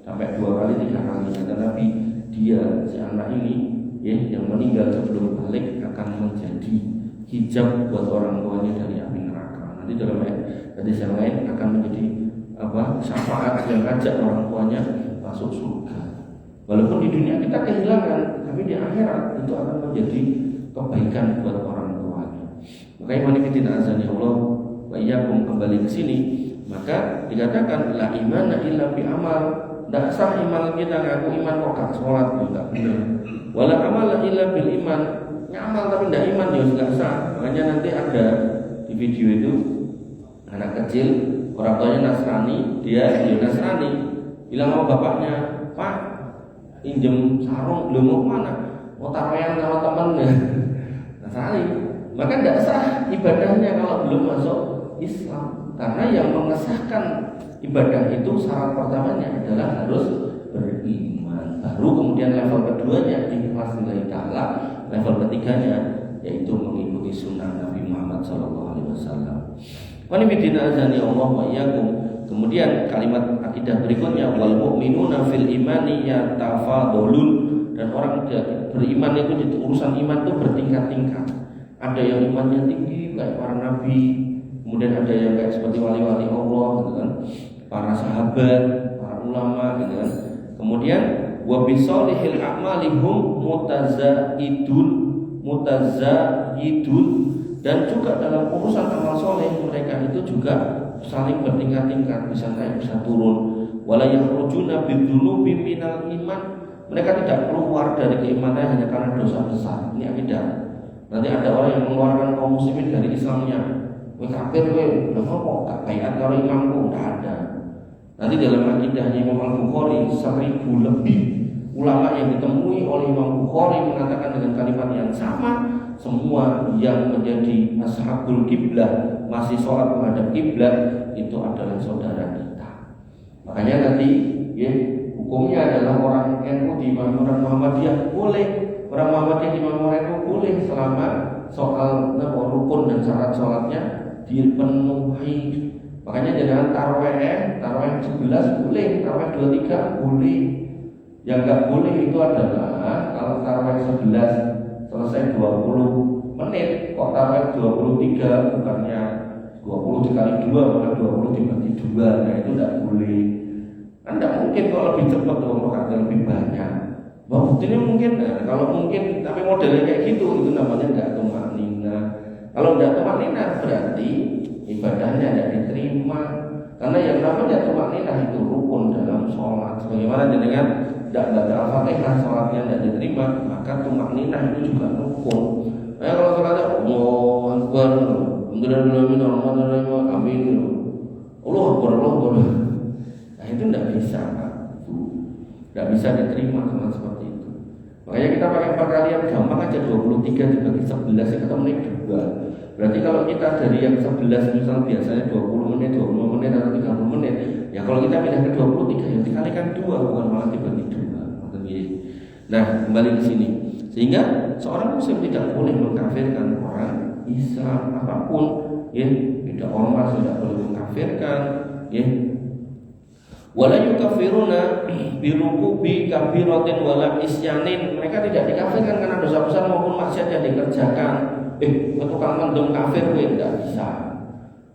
sampai 2 kali 3 kali, kata Nabi, dia si anak ini yang meninggal sebelum balik akan menjadi hijab buat orang tuanya dari api neraka. Nanti dalam hadis yang lain akan menjadi syafaat yang ngajak orang tuanya masuk surga. Walaupun di dunia kita kehilangan, tapi di akhirat itu akan menjadi kebaikan buat orang tuanya. Maka iman fillah azani Allah wa iyyakum kembali ke sini, maka dikatakan la imana illa bi amal. Tidak sah iman kita ngaku iman kok gak sholat, tidak benar. Wala amal illa bil iman, ngamal tapi tidak iman ya tidak sah. Makanya nanti ada di video itu anak kecil, orang tuanya Nasrani, dia Nasrani, bilang sama bapaknya, Pak, pinjem sarung, belum mau kemana? Mau taruhan sama temannya. Nasrani, maka tidak sah ibadahnya kalau belum masuk Islam. Karena yang mengesahkan ibadah itu syarat pertamanya adalah harus beriman. Baru kemudian level keduanya ikhlas lillahi ta'ala, level ketiganya yaitu mengikuti sunnah Nabi Muhammad SAW. Wanibidina azani Allah wa iyyakum. Kemudian kalimat akidah berikutnya, wal mu'minuna fil imani yatafadulun. Dan orang beriman itu di urusan iman itu bertingkat-tingkat. Ada yang imannya tinggi kayak para nabi, kemudian ada yang kayak seperti wali-wali Allah gitu kan, para sahabat, para ulama gitu kan. Kemudian wa bisolihil a'malihum mutazaidun, dan juga dalam urusan amal soleh mereka itu juga saling bertingkat-tingkat, bisa naik bisa turun. Wala yakhrujuna bidzunubi minal iman, mereka tidak keluar dari keimanan hanya karena dosa besar. Ini akidah. Nanti ada orang yang mengeluarkan kaum muslimin dari Islamnya. Wah kafir weh, kenapa kok gak bayat kalau imamku? Tidak ada. Nanti dalam akidahnya Imam Al-Bukhari 1.000 lebih ulama yang ditemui oleh Imam Bukhari mengatakan dengan kalimat yang sama, semua yang menjadi ashabul kiblah masih sholat menghadap kiblat itu adalah saudara kita. Makanya nanti hukumnya adalah orang NU di orang Muhammadiyah boleh, orang Muhammadiyah di NU boleh selama soal rukun dan syarat sholatnya dipenuhi. Makanya jangan taraweh 11 boleh, taraweh 23 boleh. Yang nggak boleh itu adalah kalau taraweh 11 selesai 20 menit, kok taraweh 23 bukannya 20 dikali 2 maka 20 dibagi 2, nah itu tidak boleh. Kan tidak mungkin kalau lebih cepat rakaatnya lebih banyak. Buktinya mungkin, kalau mungkin tapi modelnya kayak gitu itu namanya tidak tumaknina. Kalau tidak tumaknina berarti ibadahnya tidak diterima. Karena yang namanya tumaknina itu rukun dalam sholat. Bagaimana dengan tidak baca al-fatihah sholatnya tidak diterima, maka tumaknina itu juga rukun. Kalau sholatnya Allahu Akbar, alhamdulillah, amin, Allahu Akbar, Allahu Akbar, nah itu tidak bisa, tidak bisa diterima sama seperti itu. Makanya kita pakai perkalian gampang aja, 23 dibagi 11 kita menit 2. Berarti kalau kita dari yang 11 misal biasanya 20 menit, 20 menit atau 30 menit, ya kalau kita pindah ke 23 ya dikalikan 2, bukan malah dibagi 2. Nah, kembali ke sini. Sehingga seorang muslim tidak boleh mengkafirkan orang Islam apapun, ya, tidak ormas tidak boleh mengkafirkan, ya. Wala yukafiruna birukubi kabiratin wala isyanin. Mereka tidak dikafirkan karena dosa besar maupun maksiat yang dikerjakan. Tukang mendem kafir tidak bisa.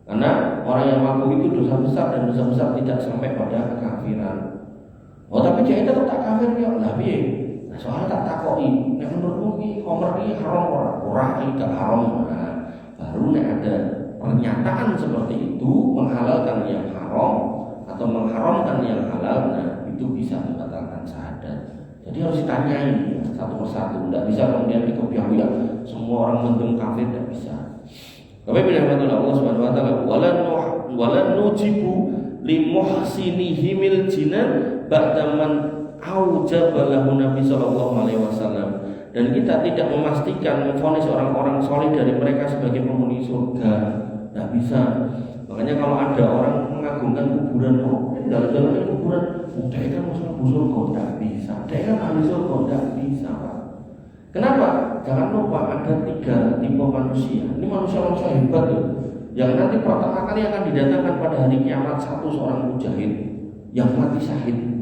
Karena orang yang mampu itu dosa besar dan dosa besar tidak sampai pada kekafiran. Oh tapi dia itu tak kafir ya, lah piye? Nah, soalnya tak takoi, nek menurutmu iki komer iki haram ora gak haram. Nah, baru nek ada pernyataan seperti itu menghalalkan yang haram atau mengharamkan yang halal, nah itu bisa membatalkan syahadat. Jadi harus ditanyai satu persatu, tidak bisa kemudian dikopiawi ya. Semua orang mendem kafir tidak bisa. Kami bilang Allah Subhanahu wa taala, walan nujibu limuhsinihimil jinan ba'daman aujaba lahu Nabi sallallahu alaihi wasallam. Dan kita tidak memastikan memvonis orang-orang soleh dari mereka sebagai penghuni surga. Tidak bisa. Makanya kalau ada orang mengagungkan kuburan, dalam kuburan, udah kan masuk surga, tidak bisa. Dia kan ahli surga, tidak bisa. Kenapa? Jangan lupa ada 3 tipe manusia. Ini manusia-manusia hebat ya. Yang nanti pertama kali akan didatangkan pada hari kiamat satu seorang mujahid yang mati syahid,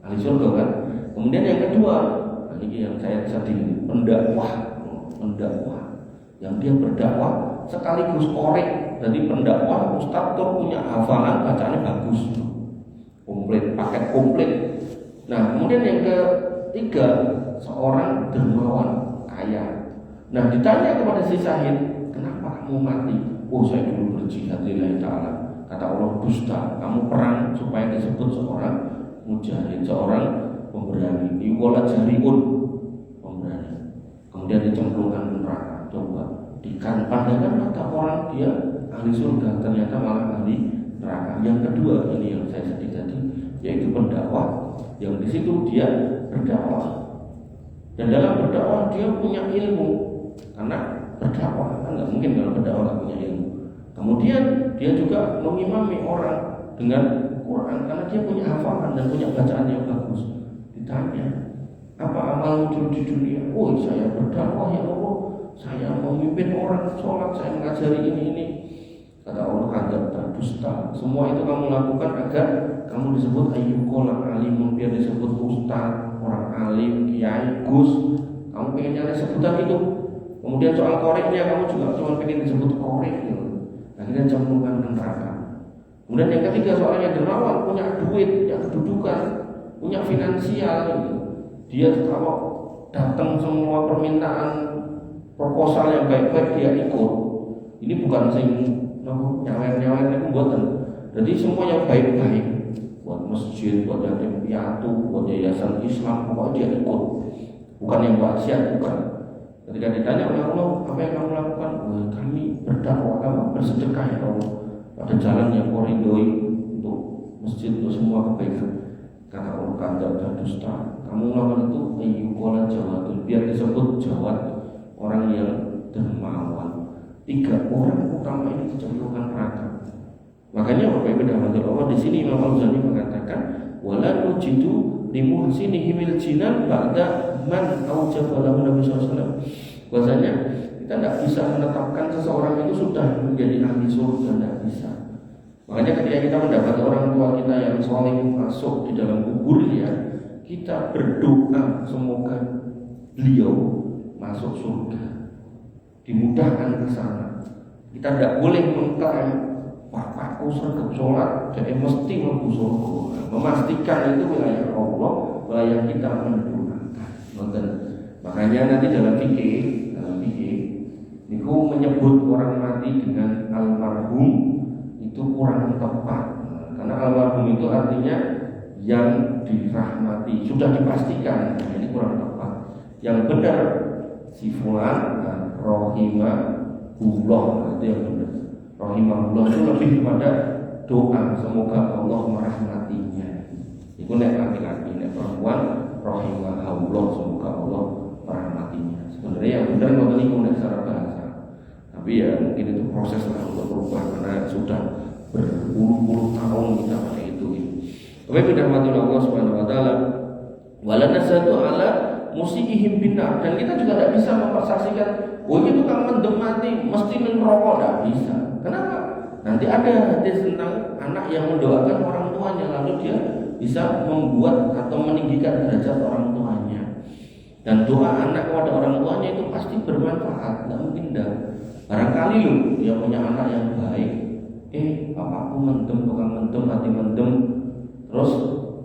ahli surga kan. Kemudian yang kedua, ini yang saya sedih, pendakwah yang dia berdakwah sekaligus korek. Jadi pendakwah ustaz tuh punya hafalan bacaannya bagus, komplit, paket komplit. Nah kemudian yang ketiga, seorang dermawan kaya. Nah ditanya kepada si syahid, kenapa kamu mati? Oh saya dulu berjihad lillahi ta'ala. Kata Allah, dusta, kamu perang supaya disebut seorang mujahid, seorang pemberani. Iwala jariun, pemberani. Kemudian dicemplungkan ke neraka. Coba dipandangkan kata orang dia ahli surga, ternyata malah ahli neraka. Yang kedua ini yang saya sedih tadi, yaitu pendakwah, yang di situ dia berdakwah. Dan dalam berdakwah dia punya ilmu, karena berdakwah kan nggak mungkin kalau berdakwah nggak punya ilmu. Kemudian dia juga mengimami orang dengan Quran karena dia punya hafalan dan punya bacaan yang bagus. Ditanya, apa amalmu dulu di dunia? Oh saya berdakwah ya Allah, saya memimpin orang sholat, saya mengajari ini. Kata Allah, kadzab, dusta. Semua itu kamu lakukan agar kamu disebut ayyukola alimun, biar disebut ustaz, orang alim, kiai, gus. Kamu pengen nyari sebutan itu. Kemudian soal koreknya kamu juga cuma pengen disebut korek gitu. Akhirnya cemplungkan ke neraka. Kemudian yang ketiga, soalnya dermawan, punya duit, punya kedudukan, punya finansial gitu. Dia kalau datang semua permintaan proposal yang baik-baik dia ikut. Ini bukan sing nyawer-nyawer itu buatan. Jadi semua yang baik-baik, buat masjid, buat yatim piatu, buat yayasan Islam, pokoknya dia ikut. Bukan yang maksiat, bukan. Ketika ditanya oleh Allah, apa yang kamu lakukan? Kami berdakwah, bersedekah ya Allah, pada jalan yang kau ridhoi, untuk masjid, untuk semua kebaikan. Kata Allah, kadzab dan dusta. Kamu melakukan itu ayyukola jawadun, biar disebut jawad, orang yang dermawan. 3 orang utama ini dicemplungkan neraka. Makanya Bapak Ibu rahmatullah Allah, di sini Imam Al-Ghazali mengatakan, wala nujidu limuhsinihimil jinan ba'da man aujaba lahu Nabi SAW. Bahasanya kita tidak bisa menetapkan seseorang itu sudah menjadi ahli surga, tidak bisa. Makanya ketika kita mendapati orang tua kita yang soleh masuk di dalam kuburnya, kita berdoa semoga beliau masuk surga, dimudahkan ke sana. Kita tidak boleh mengklaim bapakku sergap sholat, jadi mesti mlebu surga. Memastikan itu wilayah Allah, wilayah kita mendoakan. Makanya nanti dalam fikih itu menyebut orang mati dengan almarhum itu kurang tepat. Karena almarhum itu artinya yang dirahmati, sudah dipastikan. Ini kurang tepat. Yang benar si fulan rahimahullah, itu yang benar. Rahimahullah itu lebih kepada doa, semoga Allah merahmatinya. Itu nek laki-laki, nek perempuan rahimahullah, semoga Allah merahmatinya. Sebenarnya yang benar ngoten niku nek secara bahasa. Tapi ya mungkin itu proses lah untuk berubah karena sudah berpuluh-puluh tahun kita pakai itu. Tapi bidahmatul Allah Subhanahu wa taala wala nasatu ala musiihim binar, dan kita juga tidak bisa mempersaksikan oh itu tukang mendem mati mesti merokok, tidak bisa. Kenapa? Nanti ada hadis tentang anak yang mendoakan orang tuanya lalu dia bisa membuat atau meninggikan derajat orang tuanya. Dan doa anak kepada orang tuanya itu pasti bermanfaat, tidak mungkin tidak. Barangkali loh dia punya anak yang baik, bapakku mendem, tukang mendem, mati mendem, terus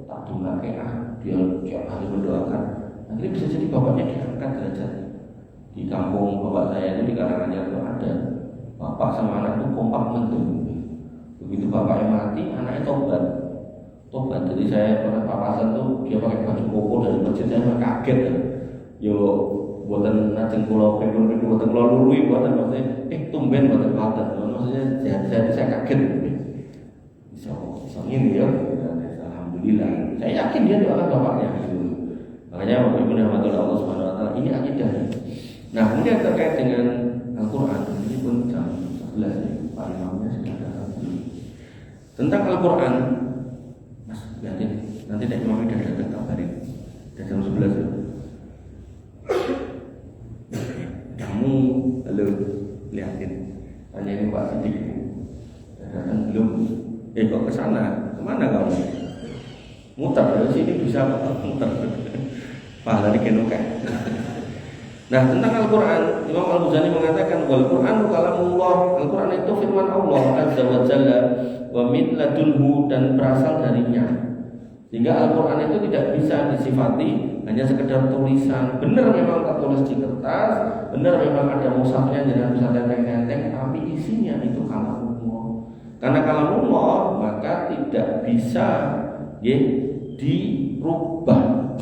tak dongake dia tiap hari mendoakan. Akhirnya bisa jadi bapaknya diangkat derajatnya. Di kampung bapak saya itu di Karanganyar itu ada bapak sama anak itu kompak mendem. Begitu bapaknya mati, anaknya tobat. Jadi saya pernah papasan tuh dia pakai baju koko dari masjid, saya kaget ya. Yo buatan najeng kula pepun buatan kula lurui buatan maksudnya tumben buatan paten. Maksudnya saya kaget. Bisa ini ya. Alhamdulillah. Saya yakin dia doakan bapaknya gitu. Makanya Bapak Ibu rahmatullah Allah Subhanahu wa taala, ini akidah. Nah, kemudian terkait dengan Al-Qur'an, ini pun jam 11 ya. Pak Imamnya sudah datang. Tentang Al-Qur'an, Mas, lihatin. Nanti Nek Imamnya sudah datang kabarin. Sudah jam 11 ya. Kamu halo lihatin. Tanya ini Pak Sidik. Datang belum? Kok ke sana? Kemana kamu? Muter dari sini bisa muter. Pahala dikenukan. Nah, tentang Al-Qur'an, Imam Al-Ghazali mengatakan wal Qur'anu kalamullah. Al-Qur'an itu firman Allah Azza wa Jalla wa min ladunhu, dan berasal darinya. Sehingga Al-Qur'an itu tidak bisa disifati hanya sekedar tulisan. Benar memang tertulis di kertas, benar memang ada mushafnya jangan bisa tenteng-tenteng, tapi isinya itu kalamullah. Karena kalamullah maka tidak bisa dirubah,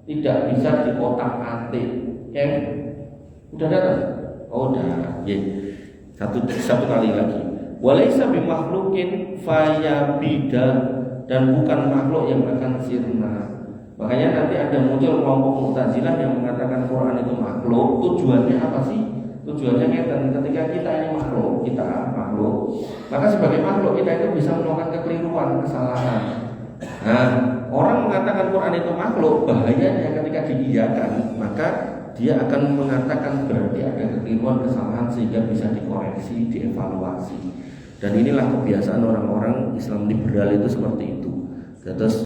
tidak bisa diotak-atik. Udah datang? Oh udah. Satu kali lagi. Walaisa bimakhluqin fayabida, dan bukan makhluk yang akan sirna. Makanya nanti ada muncul kelompok Mu'tazilah yang mengatakan Quran itu makhluk. Tujuannya apa sih? Tujuannya ketika kita ini makhluk, maka sebagai makhluk kita itu bisa melakukan kekeliruan, kesalahan. Nah, orang mengatakan Quran itu makhluk, bahayanya ketika diiyakan, maka dia akan mengatakan berarti ada kekeliruan, kesalahan, sehingga bisa dikoreksi, dievaluasi. Dan inilah kebiasaan orang-orang Islam liberal itu seperti itu. Terus